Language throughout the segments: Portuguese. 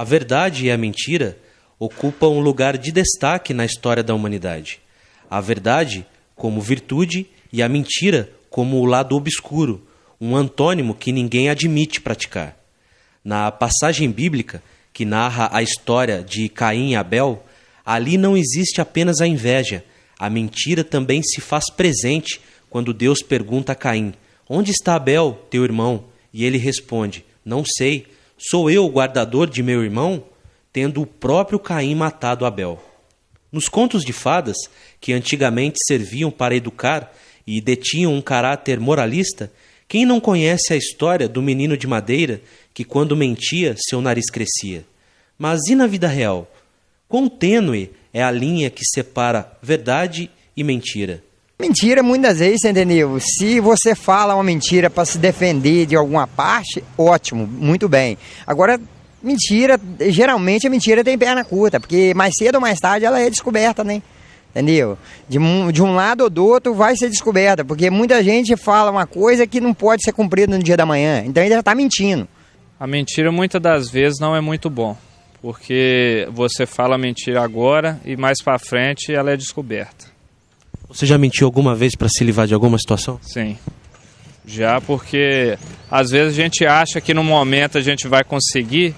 A verdade e a mentira ocupam um lugar de destaque na história da humanidade. A verdade como virtude e a mentira como o lado obscuro, um antônimo que ninguém admite praticar. Na passagem bíblica que narra a história de Caim e Abel, ali não existe apenas a inveja, a mentira também se faz presente quando Deus pergunta a Caim: onde está Abel, teu irmão? E ele responde: não sei, sou eu o guardador de meu irmão? Tendo o próprio Caim matado Abel. Nos contos de fadas, que antigamente serviam para educar e detinham um caráter moralista, quem não conhece a história do menino de madeira que, quando mentia, seu nariz crescia? Mas e na vida real? Quão tênue é a linha que separa verdade e mentira? Mentira, muitas vezes, entendeu? Se você fala uma mentira para se defender de alguma parte, ótimo, muito bem. Agora, mentira, geralmente a mentira tem perna curta, porque mais cedo ou mais tarde ela é descoberta, né? Entendeu? De um lado ou do outro vai ser descoberta, porque muita gente fala uma coisa que não pode ser cumprida no dia da manhã, então ele já está mentindo. A mentira muitas das vezes não é muito bom, porque você fala a mentira agora e mais para frente ela é descoberta. Você já mentiu alguma vez para se livrar de alguma situação? Sim, já, porque às vezes a gente acha que no momento a gente vai conseguir,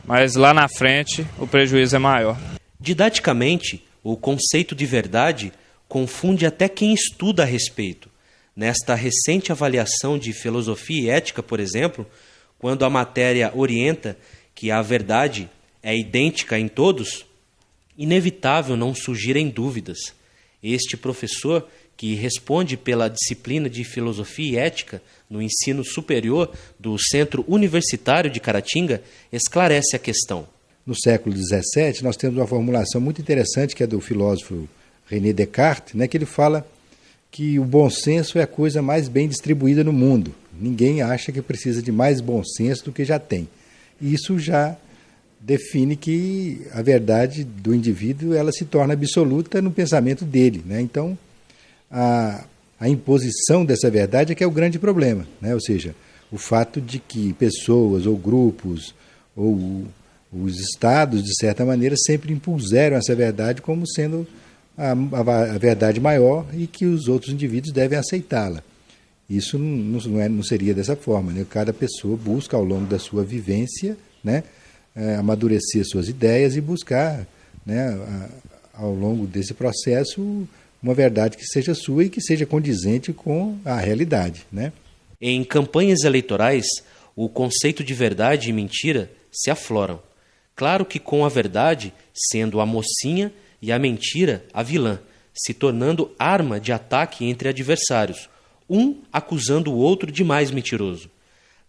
mas lá na frente o prejuízo é maior. Didaticamente, o conceito de verdade confunde até quem estuda a respeito. Nesta recente avaliação de filosofia e ética, por exemplo, quando a matéria orienta que a verdade é idêntica em todos, inevitável não surgirem dúvidas. Este professor, que responde pela disciplina de Filosofia e Ética no ensino superior do Centro Universitário de Caratinga, esclarece a questão. No século XVII, nós temos uma formulação muito interessante que é do filósofo René Descartes, né, que ele fala que o bom senso é a coisa mais bem distribuída no mundo. Ninguém acha que precisa de mais bom senso do que já tem. E isso já define que a verdade do indivíduo ela se torna absoluta no pensamento dele, né? Então, a imposição dessa verdade é que é o grande problema, né? Ou seja, o fato de que pessoas ou grupos ou os estados, de certa maneira, sempre impuseram essa verdade como sendo a verdade maior e que os outros indivíduos devem aceitá-la. Isso não seria dessa forma, né? Cada pessoa busca ao longo da sua vivência, né, amadurecer suas ideias e buscar, né, ao longo desse processo uma verdade que seja sua e que seja condizente com a realidade, né? Em campanhas eleitorais, o conceito de verdade e mentira se afloram. Claro que com a verdade sendo a mocinha e a mentira a vilã, se tornando arma de ataque entre adversários, um acusando o outro de mais mentiroso.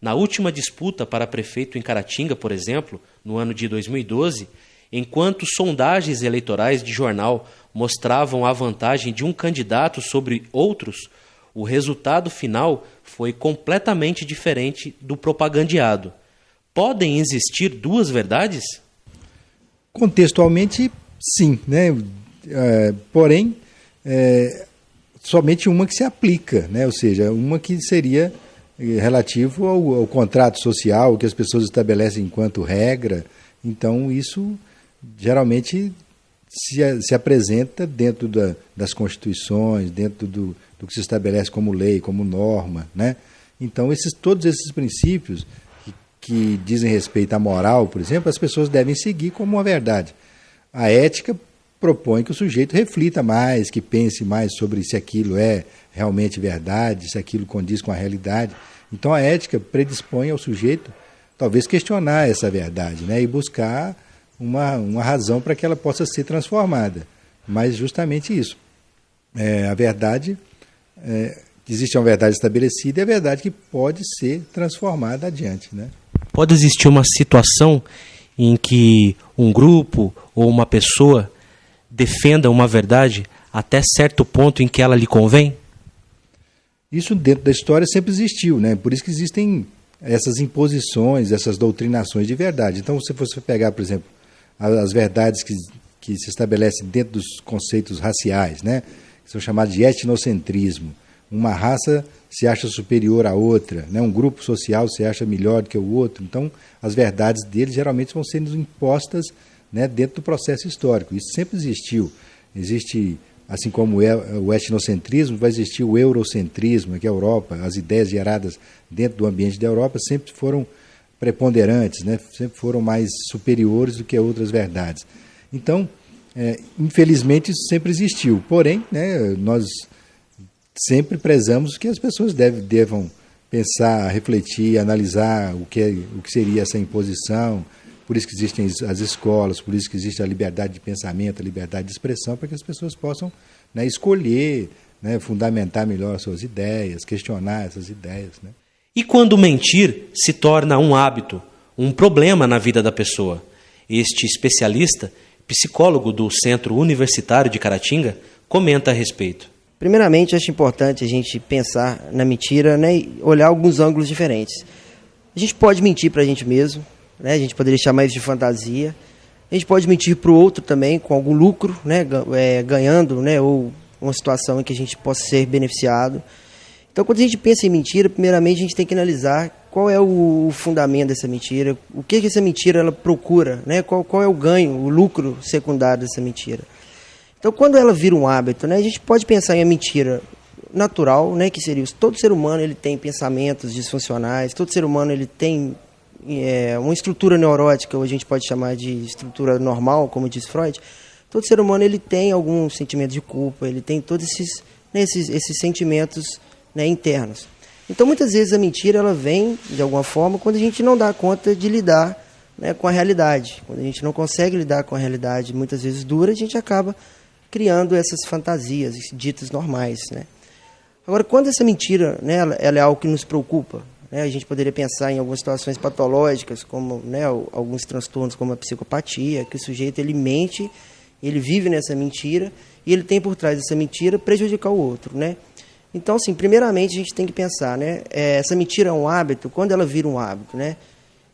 Na última disputa para prefeito em Caratinga, por exemplo, no ano de 2012, enquanto sondagens eleitorais de jornal mostravam a vantagem de um candidato sobre outros, o resultado final foi completamente diferente do propagandeado. Podem existir duas verdades? Contextualmente, sim, né? Porém, somente uma que se aplica, né? Ou seja, uma que seria relativo ao contrato social que as pessoas estabelecem enquanto regra. Então, isso geralmente se apresenta dentro das constituições, dentro do que se estabelece como lei, como norma, né? Então, todos esses princípios que dizem respeito à moral, por exemplo, as pessoas devem seguir como uma verdade. A ética propõe que o sujeito reflita mais, que pense mais sobre se aquilo é realmente verdade, se aquilo condiz com a realidade. Então, a ética predispõe ao sujeito, talvez, questionar essa verdade, né, e buscar uma razão para que ela possa ser transformada. Mas justamente isso. A verdade, existe uma verdade estabelecida e a verdade que pode ser transformada adiante, né? Pode existir uma situação em que um grupo ou uma pessoa defenda uma verdade até certo ponto em que ela lhe convém? Isso dentro da história sempre existiu, né? Por isso que existem essas imposições, essas doutrinações de verdade. Então, se você pegar, por exemplo, as verdades que se estabelecem dentro dos conceitos raciais, né, que são chamados de etnocentrismo, Uma raça se acha superior à outra, né? Um grupo social se acha melhor do que o outro. Então, as verdades deles geralmente vão sendo impostas, né, dentro do processo histórico. Isso sempre existiu. Existe, assim como o etnocentrismo, vai existir o eurocentrismo, que é a Europa. As ideias geradas dentro do ambiente da Europa sempre foram preponderantes, né? Sempre foram mais superiores do que outras verdades. Então, infelizmente, isso sempre existiu. Porém, né, nós sempre prezamos que as pessoas devam pensar, refletir, analisar o que seria essa imposição. Por isso que existem as escolas, por isso que existe a liberdade de pensamento, a liberdade de expressão, para que as pessoas possam, né, escolher, né, fundamentar melhor as suas ideias, questionar essas ideias, né? E quando mentir se torna um hábito, um problema na vida da pessoa? Este especialista, psicólogo do Centro Universitário de Caratinga, comenta a respeito. Primeiramente, acho importante a gente pensar na mentira, né, e olhar alguns ângulos diferentes. A gente pode mentir para a gente mesmo, né, a gente poderia chamar isso de fantasia. A gente pode mentir para o outro também, com algum lucro, né, ganhando, né, ou uma situação em que a gente possa ser beneficiado. Então, quando a gente pensa em mentira, primeiramente a gente tem que analisar qual é o fundamento dessa mentira, o que essa mentira ela procura, né, qual é o ganho, o lucro secundário dessa mentira. Então, quando ela vira um hábito, né, a gente pode pensar em uma mentira natural, né, que seria todo ser humano ele tem pensamentos disfuncionais, todo ser humano ele tem uma estrutura neurótica, ou a gente pode chamar de estrutura normal, como diz Freud. Todo ser humano ele tem algum sentimento de culpa, ele tem todos esses sentimentos, né, internos. Então, muitas vezes a mentira ela vem, de alguma forma, quando a gente não dá conta de lidar, né, com a realidade. Quando a gente não consegue lidar com a realidade, muitas vezes dura, a gente acaba criando essas fantasias ditas normais, né? Agora, quando essa mentira, né, ela é algo que nos preocupa, né, a gente poderia pensar em algumas situações patológicas, como, né, alguns transtornos como a psicopatia, que o sujeito ele mente, ele vive nessa mentira e ele tem por trás dessa mentira prejudicar o outro, né? Então, assim, primeiramente a gente tem que pensar, né, essa mentira é um hábito, quando ela vira um hábito, né?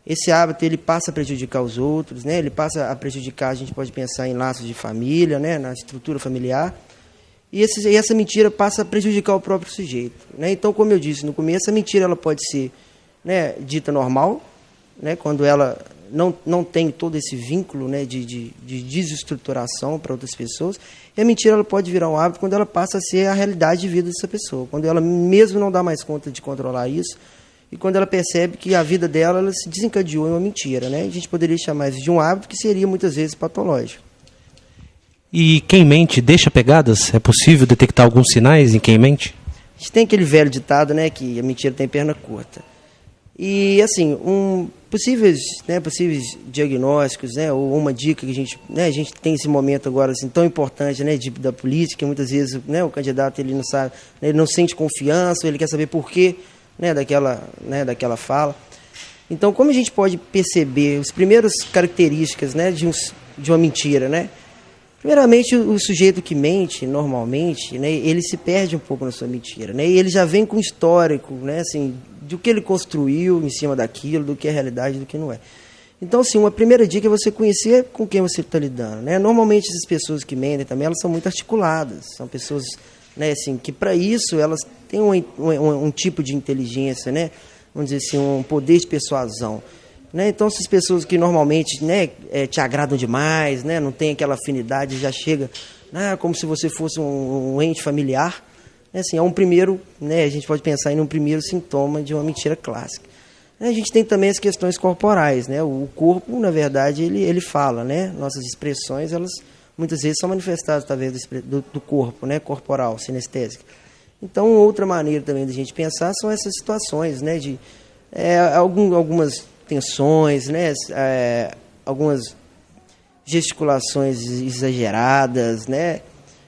Esse hábito ele passa a prejudicar os outros, né? Ele passa a prejudicar, a gente pode pensar em laços de família, né? Na estrutura familiar. E essa mentira passa a prejudicar o próprio sujeito, né? Então, como eu disse no começo, a mentira ela pode ser, né, dita normal, né? Quando ela não tem todo esse vínculo, né, de desestruturação para outras pessoas. E a mentira ela pode virar um hábito quando ela passa a ser a realidade de vida dessa pessoa. Quando ela mesmo não dá mais conta de controlar isso. E quando ela percebe que a vida dela ela se desencadeou em uma mentira, né? A gente poderia chamar isso de um hábito que seria muitas vezes patológico. E quem mente deixa pegadas? É possível detectar alguns sinais em quem mente? A gente tem aquele velho ditado, né, que a mentira tem perna curta. E, assim, possíveis diagnósticos, né, ou uma dica que a gente tem esse momento agora assim, tão importante, né, da política, muitas vezes, né, o candidato ele não sabe, né, ele não sente confiança, ele quer saber por quê, né, daquela fala. Então, como a gente pode perceber as primeiras características, né, de uma mentira, né? Primeiramente, o sujeito que mente, normalmente, né, ele se perde um pouco na sua mentira, né? E ele já vem com histórico, né, assim, do que ele construiu em cima daquilo, do que é realidade, do que não é. Então, assim, uma primeira dica é você conhecer com quem você está lidando, né? Normalmente, essas pessoas que mentem também, elas são muito articuladas, são pessoas, né, assim, que para isso elas têm um tipo de inteligência, né, vamos dizer assim, um poder de persuasão, né? Então essas pessoas que normalmente, né, te agradam demais, né, não tem aquela afinidade, já chega, como se você fosse um ente familiar, né, assim, é um primeiro, né, a gente pode pensar em um primeiro sintoma de uma mentira clássica. A gente tem também as questões corporais, né, o corpo, na verdade, ele fala, né, nossas expressões, elas muitas vezes são manifestadas através do corpo, né, corporal, sinestésica. Então, outra maneira também da gente pensar são essas situações, né, de algumas tensões, né, algumas gesticulações exageradas, né.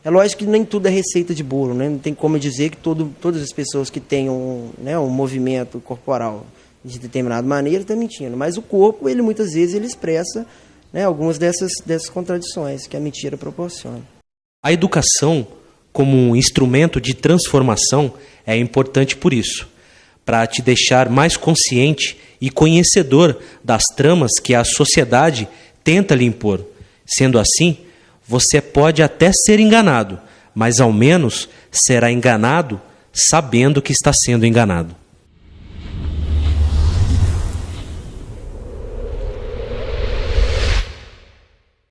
É lógico que nem tudo é receita de bolo, né, não tem como dizer que todas as pessoas que têm um movimento corporal de determinada maneira estão mentindo, mas o corpo, ele muitas vezes ele expressa, né, algumas dessas contradições que a mentira proporciona. A educação, como um instrumento de transformação, é importante por isso, para te deixar mais consciente e conhecedor das tramas que a sociedade tenta lhe impor. Sendo assim, você pode até ser enganado, mas ao menos será enganado sabendo que está sendo enganado.